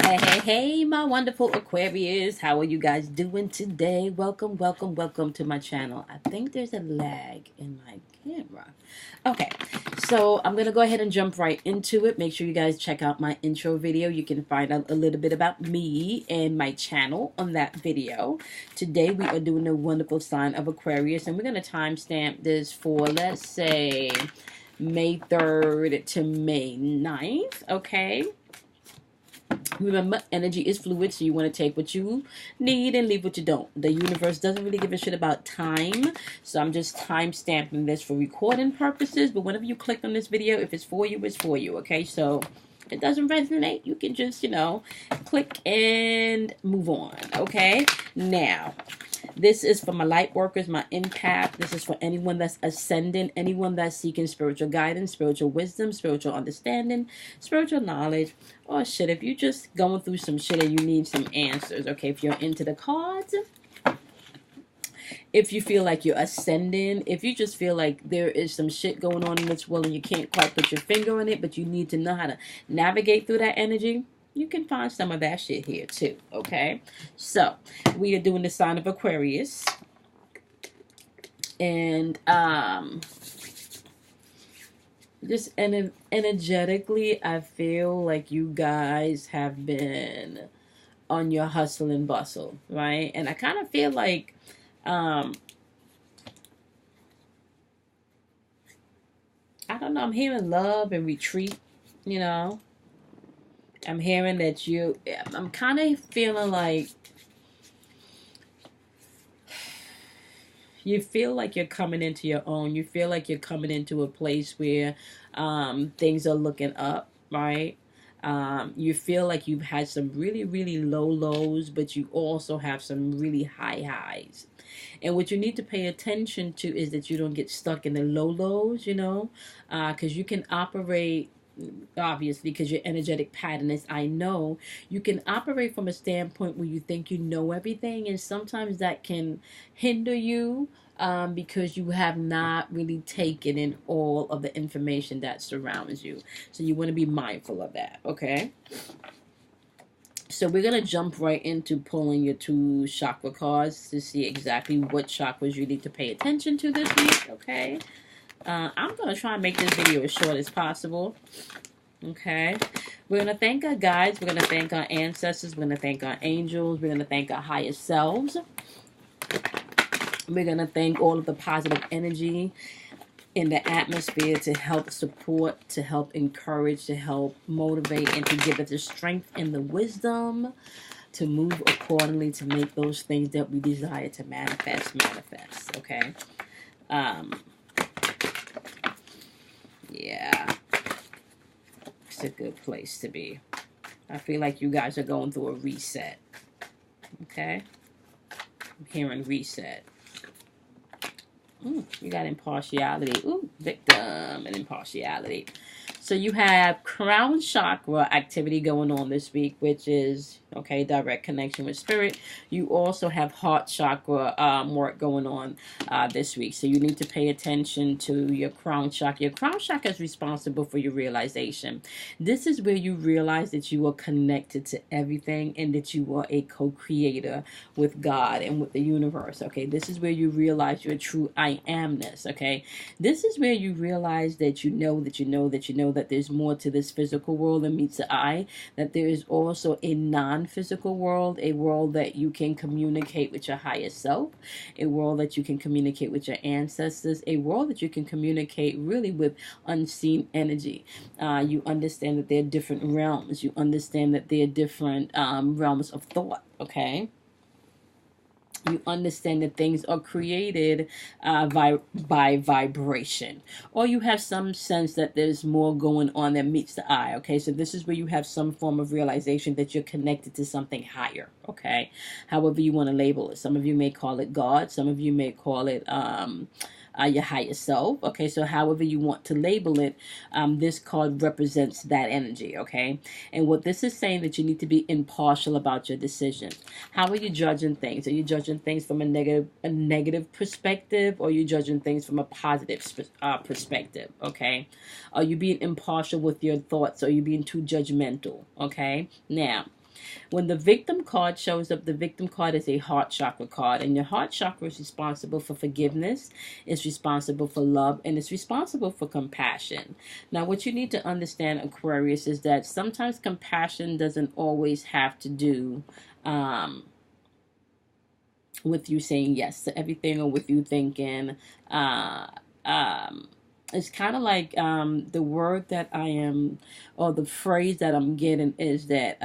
Hey, my wonderful Aquarius. How are you guys doing today? Welcome to my channel. I think there's a lag in my camera. Okay, so I'm going to go ahead and jump right into it. Make sure you guys check out my intro video. You can find out a little bit about me and my channel on that video. Today, we are doing a wonderful sign of Aquarius, and we're going to timestamp this for, let's say, May 3rd to May 9th, okay? Remember, energy is fluid, so you want to take what you need and leave what you don't. The universe doesn't really give a shit about time, so I'm just time stamping this for recording purposes. But whenever you click on this video, if it's for you, it's for you, okay? So if it doesn't resonate, you can just, click and move on, okay? Now, this is for my light workers, my empath. This is for anyone that's ascending, anyone that's seeking spiritual guidance, spiritual wisdom, spiritual understanding, spiritual knowledge, or shit. If you're just going through some shit and you need some answers, okay? If you're into the cards, if you feel like you're ascending, if you just feel like there is some shit going on in this world and you can't quite put your finger on it, but you need to know how to navigate through that energy, you can find some of that shit here too, okay? So, we are doing the sign of Aquarius. And, just energetically, I feel like you guys have been on your hustle and bustle, right? And I kind of feel like, I don't know, I'm hearing love and retreat, I'm hearing that I'm kind of feeling like you feel like you're coming into your own. You feel like you're coming into a place where things are looking up, right? You feel like you've had some really, really low lows, but you also have some really high highs. And what you need to pay attention to is that you don't get stuck in the low lows, because you can operate, obviously, because your energetic pattern is I know, you can operate from a standpoint where you think you know everything, and sometimes that can hinder you because you have not really taken in all of the information that surrounds you. So you want to be mindful of that, okay? So we're going to jump right into pulling your two chakra cards to see exactly what chakras you need to pay attention to this week, okay? I'm going to try and make this video as short as possible. Okay. We're going to thank our guides. We're going to thank our ancestors. We're going to thank our angels. We're going to thank our higher selves. We're going to thank all of the positive energy in the atmosphere to help support, to help encourage, to help motivate, and to give us the strength and the wisdom to move accordingly to make those things that we desire to manifest. Okay. Yeah. It's a good place to be. I feel like you guys are going through a reset. Okay? I'm hearing reset. You got impartiality. Ooh, victim and impartiality. So you have crown chakra activity going on this week, which is, okay, direct connection with spirit. You also have heart chakra work going on this week. So you need to pay attention to your crown chakra. Your crown chakra is responsible for your realization. This is where you realize that you are connected to everything and that you are a co-creator with God and with the universe. Okay, this is where you realize your true I amness. Okay, this is where you realize that you know that there's more to this physical world than meets the eye, that there is also a non-physical world, a world that you can communicate with your higher self, a world that you can communicate with your ancestors, a world that you can communicate really with unseen energy. You understand that there are different realms. You understand that there are different realms of thought, okay? You understand that things are created by vibration, or you have some sense that there's more going on than meets the eye. Okay, so this is where you have some form of realization that you're connected to something higher. Okay, however you want to label it. Some of you may call it God. Some of you may call it your higher self. Okay, so however you want to label it, this card represents that energy. Okay, and what this is saying that you need to be impartial about your decisions. How are you judging things? Are you judging things from a negative perspective, or are you judging things from a positive perspective? Okay, are you being impartial with your thoughts, or are you being too judgmental? Okay, now When the victim card shows up, the victim card is a heart chakra card, and your heart chakra is responsible for forgiveness, it's responsible for love, and it's responsible for compassion. Now, what you need to understand, Aquarius, is that sometimes compassion doesn't always have to do with you saying yes to everything, or with you thinking it's kind of like the word that I am, or the phrase that I'm getting is that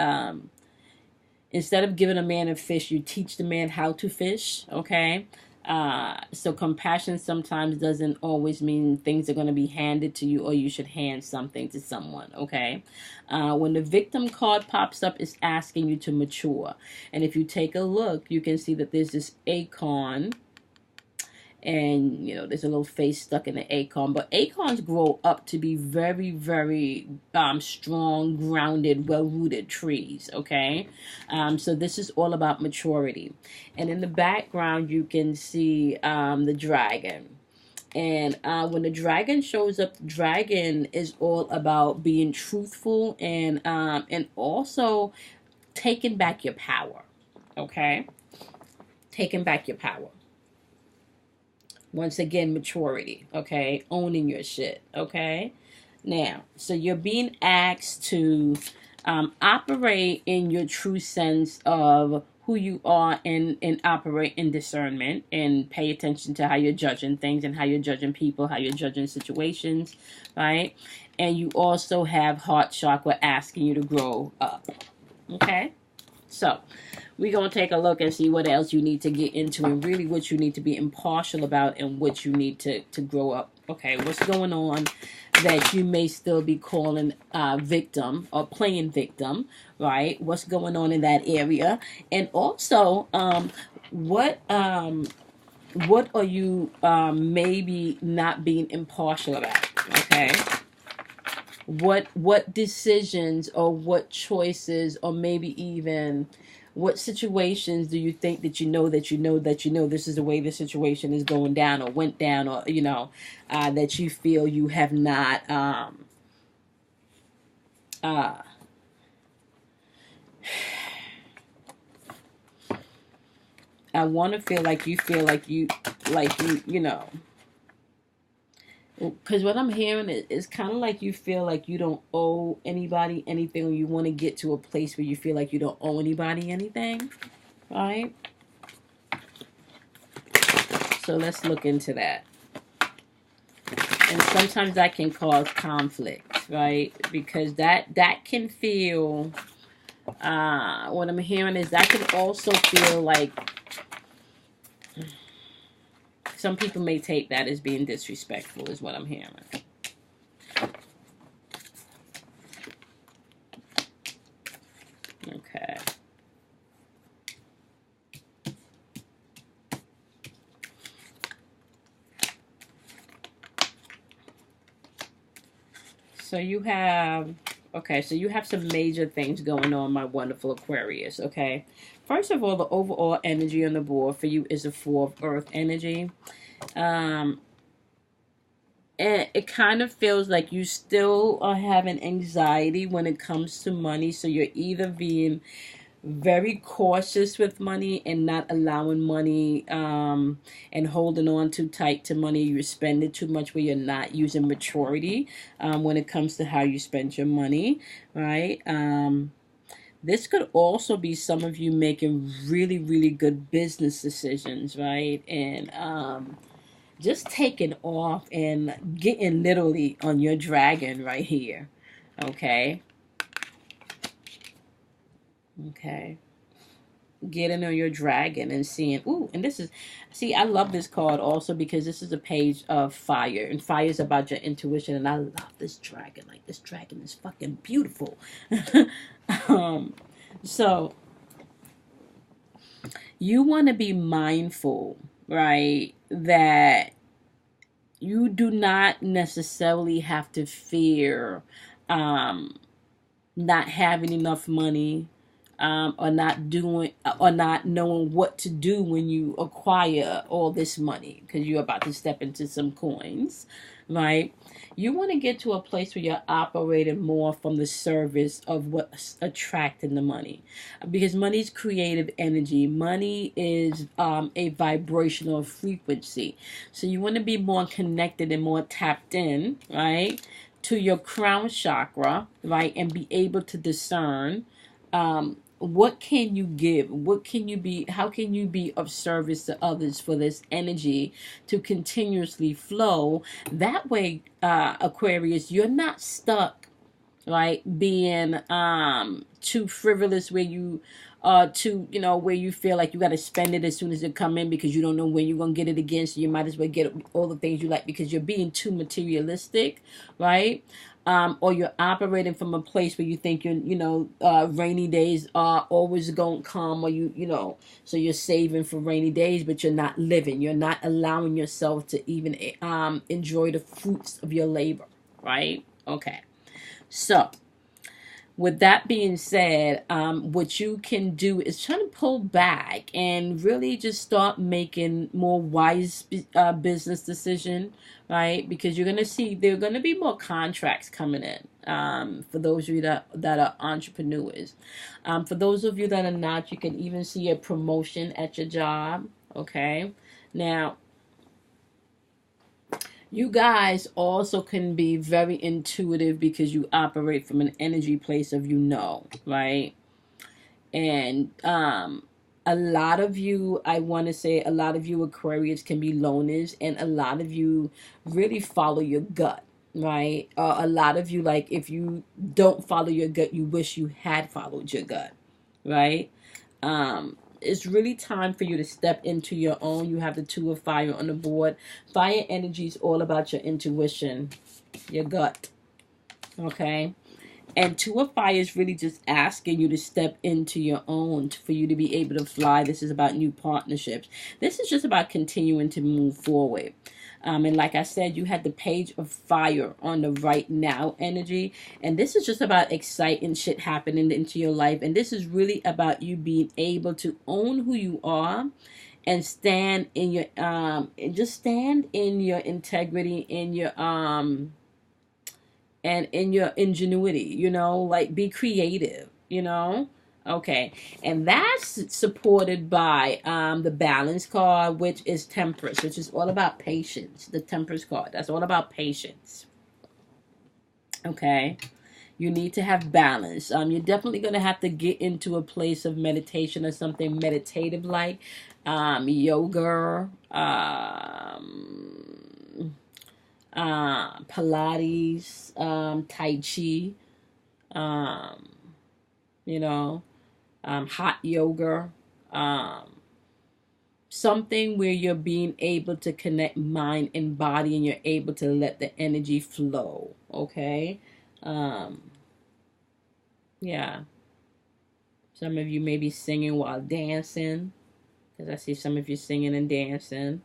instead of giving a man a fish, you teach the man how to fish. Okay. So compassion sometimes doesn't always mean things are going to be handed to you, or you should hand something to someone. Okay. When the victim card pops up, it's asking you to mature. And if you take a look, you can see that there's this acorn, and there's a little face stuck in the acorn, but acorns grow up to be very, very strong, grounded, well-rooted trees. Okay. So this is all about maturity. And in the background you can see the dragon. And when the dragon shows up, the dragon is all about being truthful, and also taking back your power. Okay. Taking back your power. Once again, maturity. Okay. Owning your shit. Okay. Now, so you're being asked to operate in your true sense of who you are, and operate in discernment, and pay attention to how you're judging things, and how you're judging people, how you're judging situations, right? And you also have heart chakra asking you to grow up. Okay. So we're going to take a look and see what else you need to get into, and really what you need to be impartial about, and what you need to grow up. Okay, what's going on that you may still be calling victim, or playing victim, right? What's going on in that area? And also, what are you maybe not being impartial about? Okay. What decisions, or what choices, or maybe even what situations do you think that this is the way the situation is going down, or went down, or that you feel you have not I want to feel like you because what I'm hearing is kind of like you feel like you don't owe anybody anything, or you want to get to a place where you feel like you don't owe anybody anything, right? So let's look into that. And sometimes that can cause conflict, right? Because that can feel, what I'm hearing is that can also feel like some people may take that as being disrespectful, is what I'm hearing. Okay. So you have, so you have some major things going on, my wonderful Aquarius, okay? First of all, the overall energy on the board for you is a 4 of Earth energy. And it kind of feels like you still are having anxiety when it comes to money. So you're either being very cautious with money, and not allowing money and holding on too tight to money. You're spending too much, where you're not using maturity when it comes to how you spend your money, right? This could also be some of you making really, really good business decisions, right? And just taking off and getting literally on your dragon right here, okay? Okay. Getting on your dragon and seeing, ooh, and this is, see, I love this card also because this is a page of fire, and fire is about your intuition, and I love this dragon. Like, this dragon is fucking beautiful. So you want to be mindful, right, that you do not necessarily have to fear not having enough money, or not doing, or not knowing what to do when you acquire all this money, because you're about to step into some coins. right? You want to get to a place where you're operating more from the service of what's attracting the money, because money is creative energy. Money is a vibrational frequency. So you want to be more connected and more tapped in, right, to your crown chakra, right, and be able to discern what can you give, what can you be, how can you be of service to others for this energy to continuously flow. That way, Aquarius, you're not stuck, right, being too frivolous, where you too, where you feel like you got to spend it as soon as it come in, because you don't know when you're gonna get it again, so you might as well get all the things you like, because you're being too materialistic, right? Or you're operating from a place where you think rainy days are always going to come, or so you're saving for rainy days, but you're not living. You're not allowing yourself to even enjoy the fruits of your labor, right? Okay. So, with that being said, what you can do is try to pull back and really just start making more wise business decision, right? Because you're gonna see there are gonna be more contracts coming in. For those of you that are entrepreneurs, for those of you that are not, you can even see a promotion at your job. Okay, now you guys also can be very intuitive, because you operate from an energy place of right? And a lot of you, I want to say, a lot of you Aquarius can be loners, and a lot of you really follow your gut, right? A lot of you, like, if you don't follow your gut, you wish you had followed your gut, right? It's really time for you to step into your own. You have the Two of Fire on the board. Fire energy is all about your intuition, your gut, okay? And Two of Fire is really just asking you to step into your own, for you to be able to fly. This is about new partnerships. This is just about continuing to move forward. And like I said, you had the Page of Fire on the right now energy. And this is just about exciting shit happening into your life. And this is really about you being able to own who you are, and stand in your and just stand in your integrity, in your and in your ingenuity, like, be creative, okay. And that's supported by the Balance card, which is Temperance, which is all about patience. The Temperance card, that's all about patience, okay. You need to have balance. You're definitely going to have to get into a place of meditation or something meditative, like yoga, Pilates, Tai Chi, hot yoga, something where you're being able to connect mind and body, and you're able to let the energy flow, okay? Yeah. Some of you may be singing while dancing, because I see some of you singing and dancing.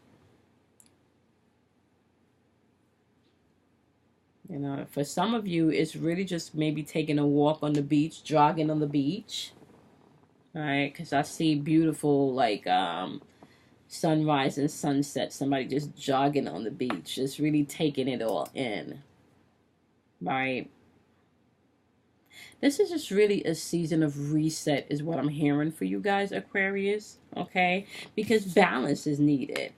For some of you, it's really just maybe taking a walk on the beach, jogging on the beach. All right, because I see beautiful, like, sunrise and sunset. Somebody just jogging on the beach, just really taking it all in. Right. This is just really a season of reset, is what I'm hearing for you guys, Aquarius. Okay, because balance is needed.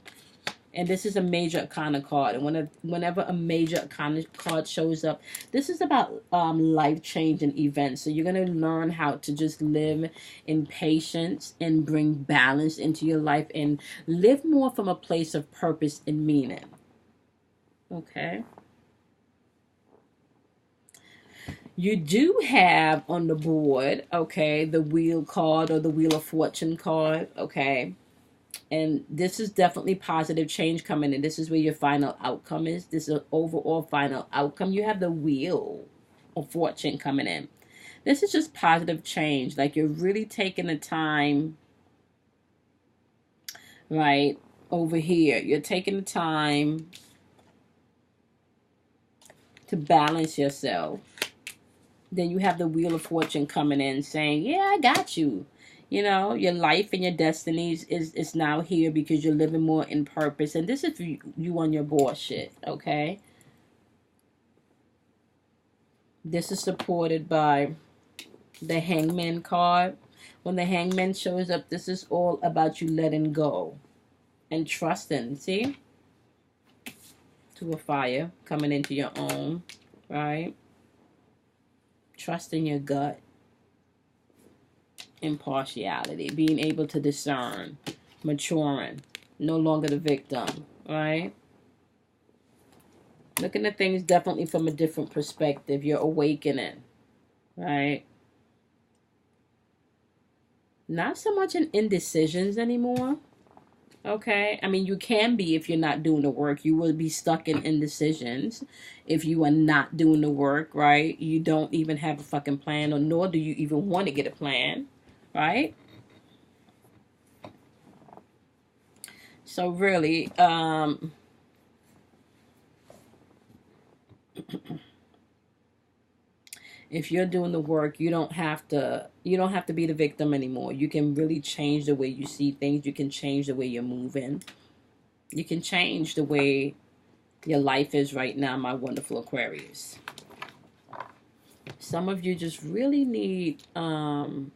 And this is a major arcana card. And whenever a major arcana card shows up, this is about life-changing events. So you're going to learn how to just live in patience and bring balance into your life, and live more from a place of purpose and meaning. Okay. You do have on the board, okay, the Wheel card, or the Wheel of Fortune card, okay. And this is definitely positive change coming in. This is where your final outcome is. This is an overall final outcome. You have the Wheel of Fortune coming in. This is just positive change. Like, you're really taking the time, right, over here. You're taking the time to balance yourself. Then you have the Wheel of Fortune coming in, saying, yeah, I got you. Your life and your destinies is now here, because you're living more in purpose. And this is you on your bullshit, okay? This is supported by the Hangman card. When the Hangman shows up, this is all about you letting go and trusting. See? To a fire coming into your own, right? Trusting your gut. Impartiality. Being able to discern. Maturing. No longer the victim, right? Looking at things definitely from a different perspective. You're awakening, right? Not so much in indecisions anymore. Okay, I mean, you can be if you're not doing the work. You will be stuck in indecisions if you are not doing the work, right? You don't even have a fucking plan, or nor do you even want to get a plan, right? So really, if you're doing the work, you don't have to be the victim anymore. You can really change the way you see things. You can change the way you're moving. You can change the way your life is right now, my wonderful Aquarius. Some of you just really need to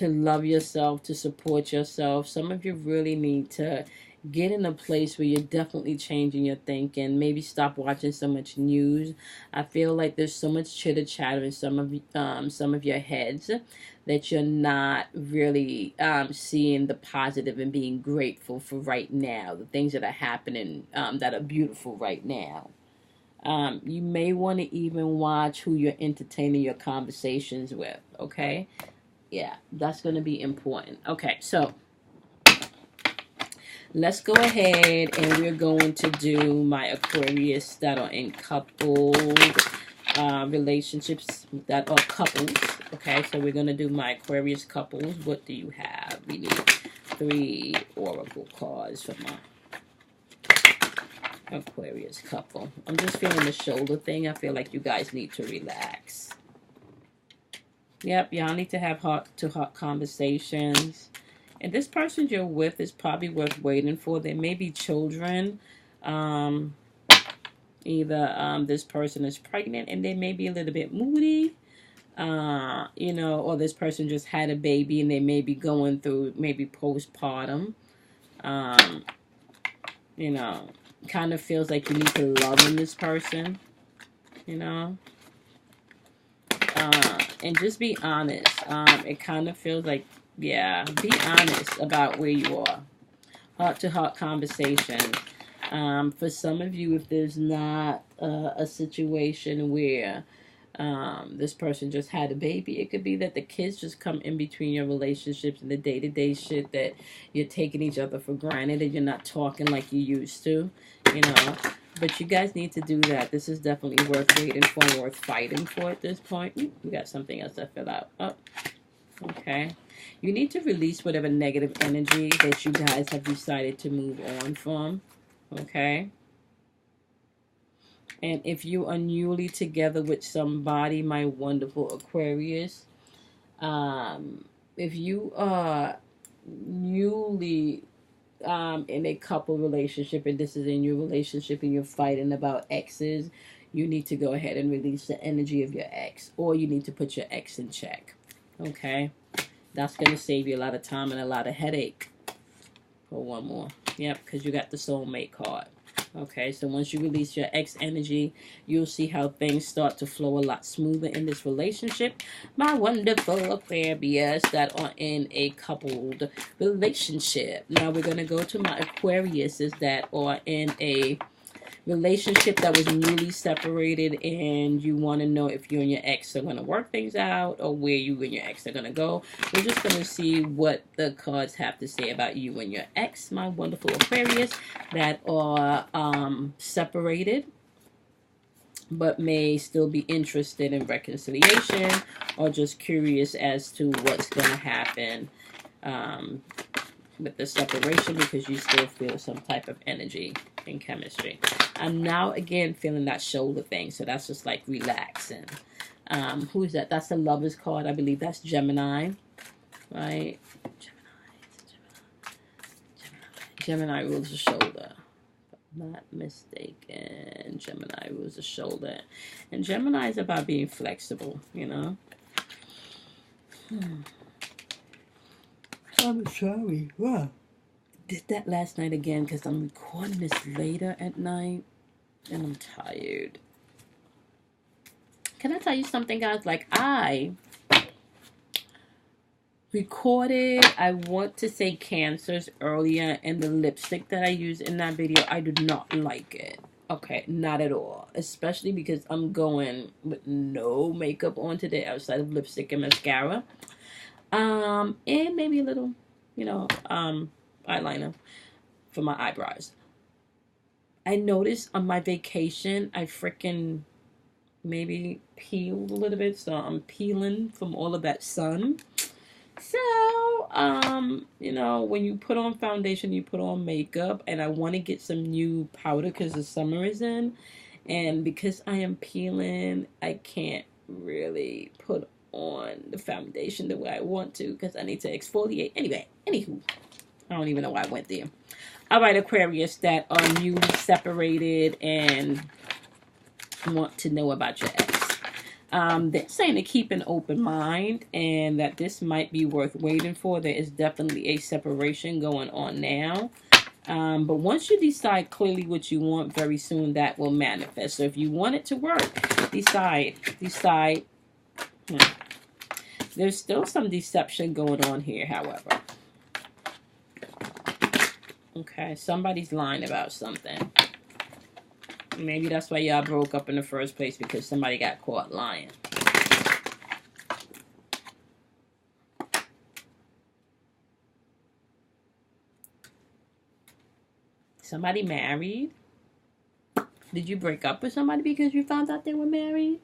love yourself, to support yourself. Some of you really need to get in a place where you're definitely changing your thinking. Maybe stop watching so much news. I feel like there's so much chitter chatter in some of your heads that you're not really seeing the positive and being grateful for right now, the things that are happening that are beautiful right now. You may want to even watch who you're entertaining your conversations with, okay? Yeah, that's going to be important. Okay, so let's go ahead and we're going to do my Aquarius that are in coupled relationships that are couples. Okay, so we're going to do my Aquarius couples. What do you have? We need 3 oracle cards for my Aquarius couple. I'm just feeling the shoulder thing. I feel like you guys need to relax. Yep, y'all need to have heart-to-heart conversations. And this person you're with is probably worth waiting for. There may be children. Either this person is pregnant and they may be a little bit moody. You know, or this person just had a baby and they may be going through maybe postpartum. You know, kind of feels like you need to love in this person. You know. And just be honest. It kind of feels like, yeah, be honest about where you are. Heart-to-heart conversation. For some of you, if there's not a situation where this person just had a baby, it could be that the kids just come in between your relationships and the day-to-day shit that you're taking each other for granted and you're not talking like you used to, you know. But you guys need to do that. This is definitely worth waiting for and worth fighting for at this point. We got something else to fill out. Oh, okay. You need to release whatever negative energy that you guys have decided to move on from. Okay. And if you are newly together with somebody, my wonderful Aquarius, if you are newly in a couple relationship and this is in your relationship and you're fighting about exes, you need to go ahead and release the energy of your ex, or you need to put your ex in check. Okay? That's going to save you a lot of time and a lot of headache. Pull one more. Yep, because you got the soulmate card. Okay, so once you release your ex energy, you'll see how things start to flow a lot smoother in this relationship. My wonderful Aquarius that are in a coupled relationship. Now we're going to go to my Aquariuses that are in a relationship that was newly separated, and you want to know if you and your ex are going to work things out or where you and your ex are going to go. We're just going to see what the cards have to say about you and your ex, my wonderful Aquarius, that are separated but may still be interested in reconciliation or just curious as to what's going to happen with the separation, because you still feel some type of energy and chemistry. I'm now again feeling that shoulder thing, so that's just like relaxing. Who's that? That's the Lover's card. I believe that's Gemini, right? Gemini rules the shoulder. not mistaken. Gemini was the shoulder. And Gemini is about being flexible, you know. I'm sorry. Wow. Did that last night again because I'm recording this later at night and I'm tired. Can I tell you something, guys? Like, I recorded, I want to say cancers earlier, and the lipstick that I used in that video, I did not like it. Okay, not at all. Especially because I'm going with no makeup on today outside of lipstick and mascara. And maybe a little, you know, eyeliner for my eyebrows. I noticed on my vacation, I freaking maybe peeled a little bit. So I'm peeling from all of that sun. So, you know, when you put on foundation, you put on makeup, and I want to get some new powder because the summer is in, and because I am peeling, I can't really put on the foundation the way I want to because I need to exfoliate. Anyway, anywho, I don't even know why I went there. All right, Aquarius that are newly separated and want to know about your ex. They're saying to keep an open mind and that this might be worth waiting for. There is definitely a separation going on now. But once you decide clearly what you want, very soon that will manifest. So if you want it to work, decide. There's still some deception going on here, however. Okay, somebody's lying about something. Maybe that's why y'all broke up in the first place, because somebody got caught lying. Somebody married? Did you break up with somebody because you found out they were married?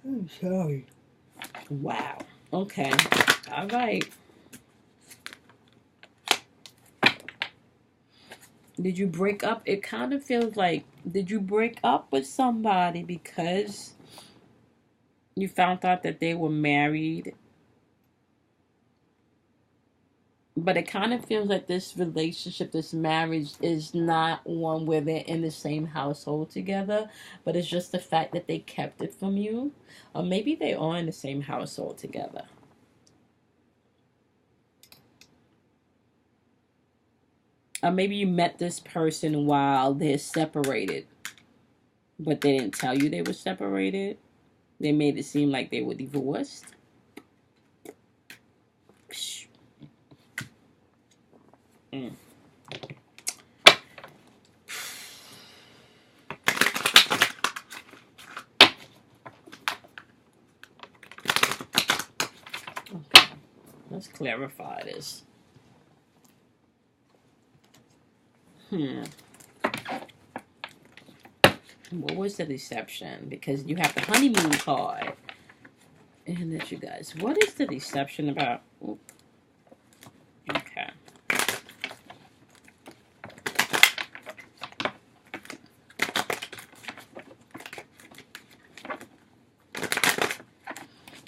I'm sorry. Wow. Okay. All right. Did you break up? It kind of feels like, did you break up with somebody because you found out that they were married? But it kind of feels like this relationship, this marriage, is not one where they're in the same household together, but it's just the fact that they kept it from you. Or maybe they are in the same household together. Or maybe you met this person while they're separated, but they didn't tell you they were separated. They made it seem like they were divorced. Mm. Okay, let's clarify this. What was the deception? Because you have the honeymoon card. And that, you guys, what is the deception about? Oop. Okay.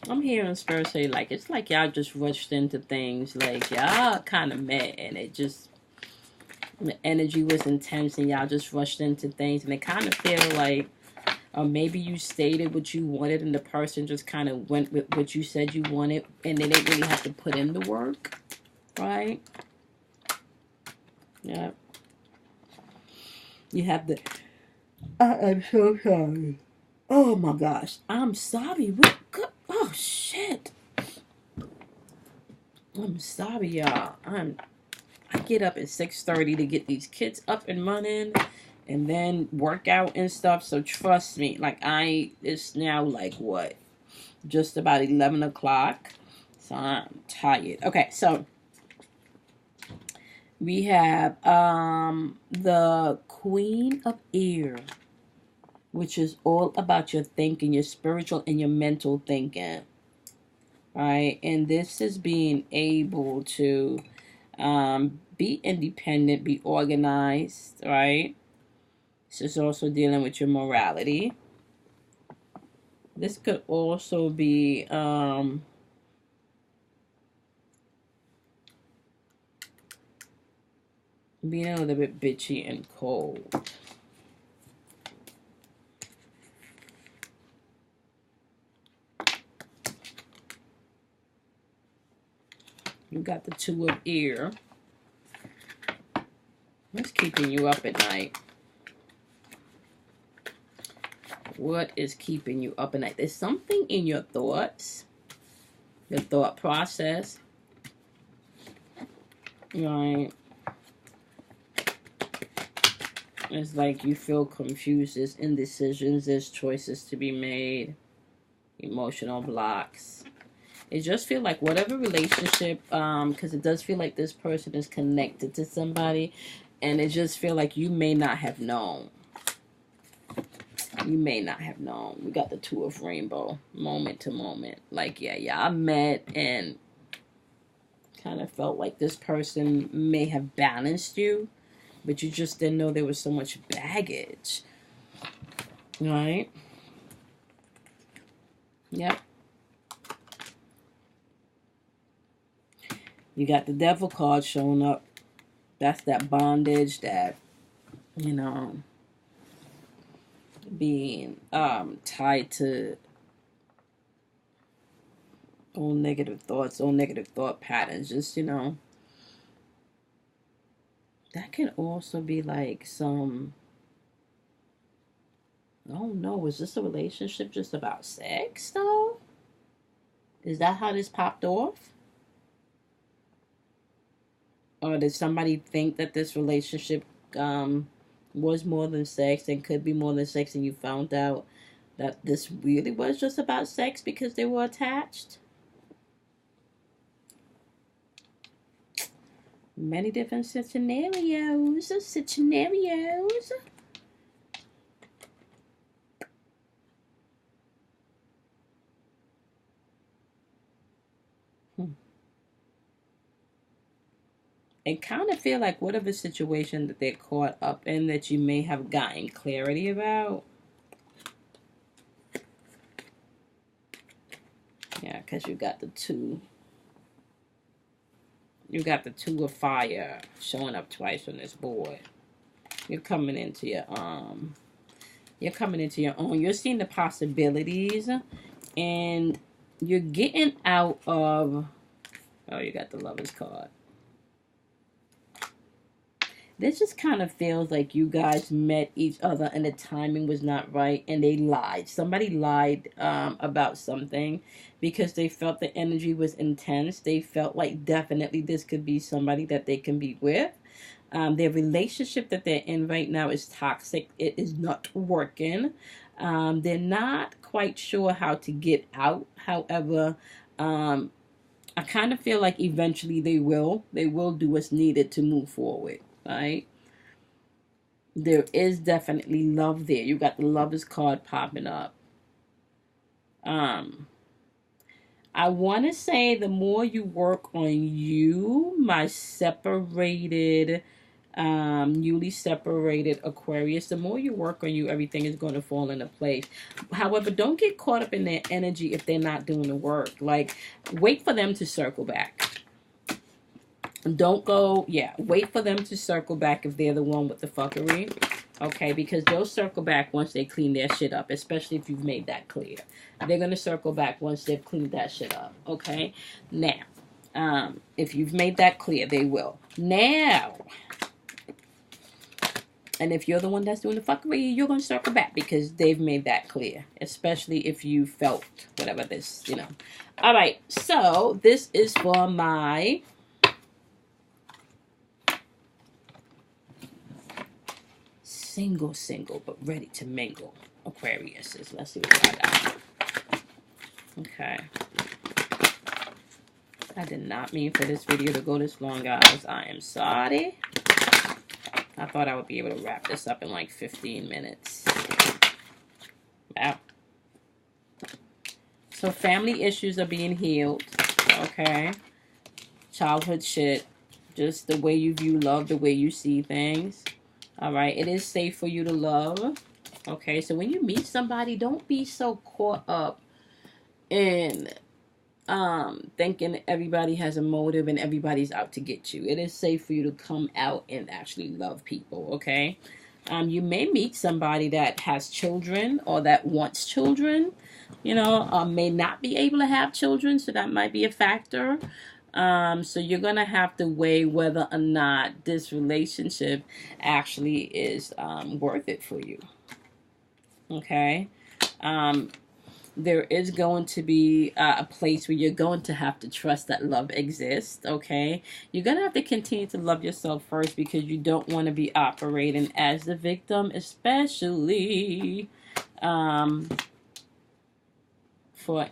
I'm hearing Spirit say, like, it's like y'all just rushed into things. Like, y'all kind of met, and it just, the energy was intense, and y'all just rushed into things. And it kind of feel like, or maybe you stated what you wanted, and the person just kind of went with what you said you wanted, and they didn't really have to put in the work, right? Yeah. You have the, I am so sorry. Oh my gosh, I'm sorry. What? Oh shit. I'm sorry, y'all. I get up at 6:30 to get these kids up and running, and then work out and stuff. So trust me, like it's now like what, just about 11 o'clock. So I'm tired. Okay, so we have the Queen of Air, which is all about your thinking, your spiritual and your mental thinking. Right, and this is being able to be independent, be organized, right? This is also dealing with your morality. This could also be being a little bit bitchy and cold. You got the Two of Ear. What's keeping you up at night? What is keeping you up at night? There's something in your thoughts, your thought process, right? It's like you feel confused. There's indecisions. There's choices to be made. Emotional blocks. It just feel like whatever relationship, because it does feel like this person is connected to somebody, and it just feel like you may not have known. You may not have known. We got the Two of Rainbow, moment to moment. Like, yeah, I met and kind of felt like this person may have balanced you, but you just didn't know there was so much baggage. Right? Yep. You got the Devil card showing up. That's that bondage, that, you know, being tied to all negative thoughts, all negative thought patterns. Just, you know, that can also be like some, oh no, is this a relationship just about sex though? Is that how this popped off? Or did somebody think that this relationship was more than sex and could be more than sex, and you found out that this really was just about sex because they were attached? Many different scenarios. It kind of feel like whatever situation that they're caught up in that you may have gotten clarity about. Yeah, because you got the two. You got the Two of Fire showing up twice on this board. You're coming into your You're coming into your own. You're seeing the possibilities, and you're getting out of. Oh, you got the Lover's card. This just kind of feels like you guys met each other and the timing was not right, and they lied. Somebody lied about something because they felt the energy was intense. They felt like definitely this could be somebody that they can be with. Their relationship that they're in right now is toxic. It is not working. They're not quite sure how to get out. However, I kind of feel like eventually they will. They will do what's needed to move forward. Right? There is definitely love there. You got the Lover's card popping up. I want to say the more you work on you, my separated, newly separated Aquarius, the more you work on you, everything is going to fall into place. However, don't get caught up in their energy if they're not doing the work. Like, wait for them to circle back. Don't go, wait for them to circle back if they're the one with the fuckery. Okay, because they'll circle back once they clean their shit up, especially if you've made that clear. They're going to circle back once they've cleaned that shit up. Okay, now, if you've made that clear, they will. Now, and if you're the one that's doing the fuckery, you're going to circle back because they've made that clear, especially if you felt whatever this, you know. All right, so this is for my single, but ready to mingle Aquariuses. Let's see what I got. Okay. I did not mean for this video to go this long, guys. I am sorry. I thought I would be able to wrap this up in like 15 minutes. Wow. So family issues are being healed. Okay. Childhood shit. Just the way you view love, the way you see things. All right, it is safe for you to love. Okay, so when you meet somebody, don't be so caught up in thinking everybody has a motive and everybody's out to get you. It is safe for you to come out and actually love people, okay? You may meet somebody that has children or that wants children, you know, may not be able to have children, so that might be a factor. So you're going to have to weigh whether or not this relationship actually is worth it for you, okay? There is going to be a place where you're going to have to trust that love exists, okay? You're going to have to continue to love yourself first because you don't want to be operating as the victim, especially for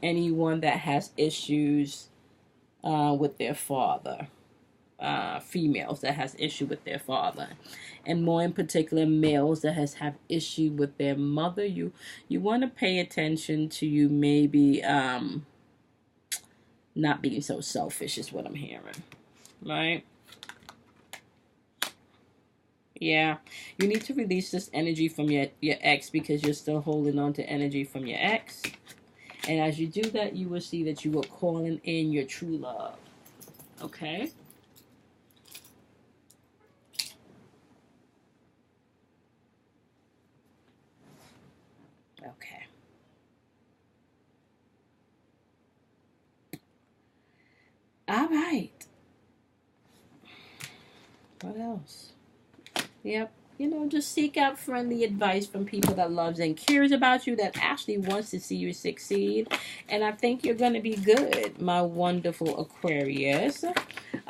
anyone that has issues with their father. Females that has issue with their father, and more in particular males that have issue with their mother. You want to pay attention to you maybe not being so selfish is what I'm hearing, right? Yeah, you need to release this energy from your ex because you're still holding on to energy from your ex, and as you do that, you will see that you are calling in your true love, okay? Okay. All right. What else? Yep. You know, just seek out friendly advice from people that loves and cares about you, that actually wants to see you succeed. And I think you're going to be good, my wonderful Aquarius.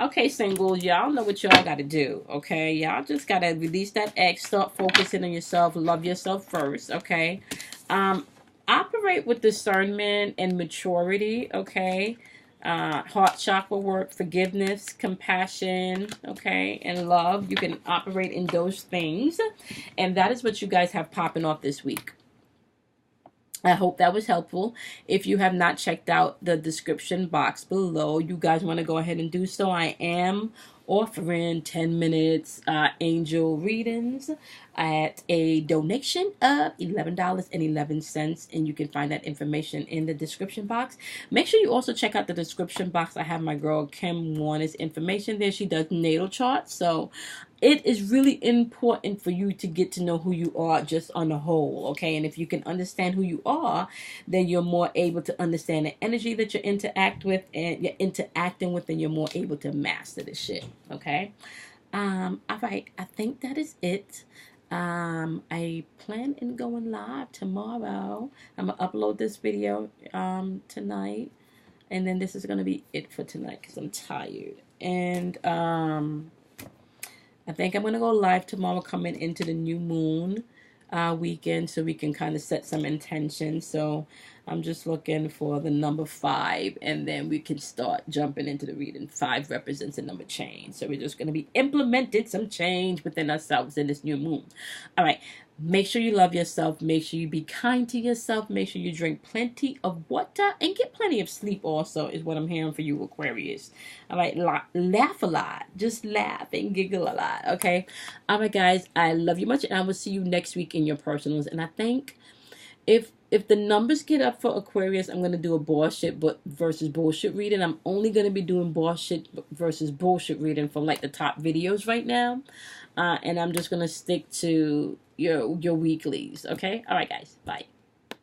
Okay, singles, y'all know what y'all got to do, okay? Y'all just got to release that X, start focusing on yourself, love yourself first, okay? Operate with discernment and maturity, okay? Heart chakra work, forgiveness, compassion, okay, and love. You can operate in those things. And that is what you guys have popping off this week. I hope that was helpful. If you have not checked out the description box below, you guys want to go ahead and do so. I am offering 10 minutes angel readings at a donation of $11.11, and you can find that information in the description box. Make sure you also check out the description box. I have my girl Kim Warner's information there. She does natal charts, so it is really important for you to get to know who you are just on the whole, okay? And if you can understand who you are, then you're more able to understand the energy that you're interacting with, and you're more able to master the shit, okay? All right, I think that is it. I plan on going live tomorrow. I'm gonna upload this video tonight, and then this is gonna be it for tonight because I'm tired. And I think I'm going to go live tomorrow coming into the new moon weekend so we can kind of set some intention. So I'm just looking for the number 5, and then we can start jumping into the reading. 5 represents a number change. So we're just going to be implementing some change within ourselves in this new moon. All right. Make sure you love yourself. Make sure you be kind to yourself. Make sure you drink plenty of water and get plenty of sleep also is what I'm hearing for you, Aquarius. All right, laugh a lot. Just laugh and giggle a lot, okay? All right, guys, I love you much, and I will see you next week in your personals. And I think if the numbers get up for Aquarius, I'm going to do a bullshit versus bullshit reading. I'm only going to be doing bullshit versus bullshit reading for like the top videos right now. And I'm just going to stick to your weeklies, okay? All right, guys. Bye.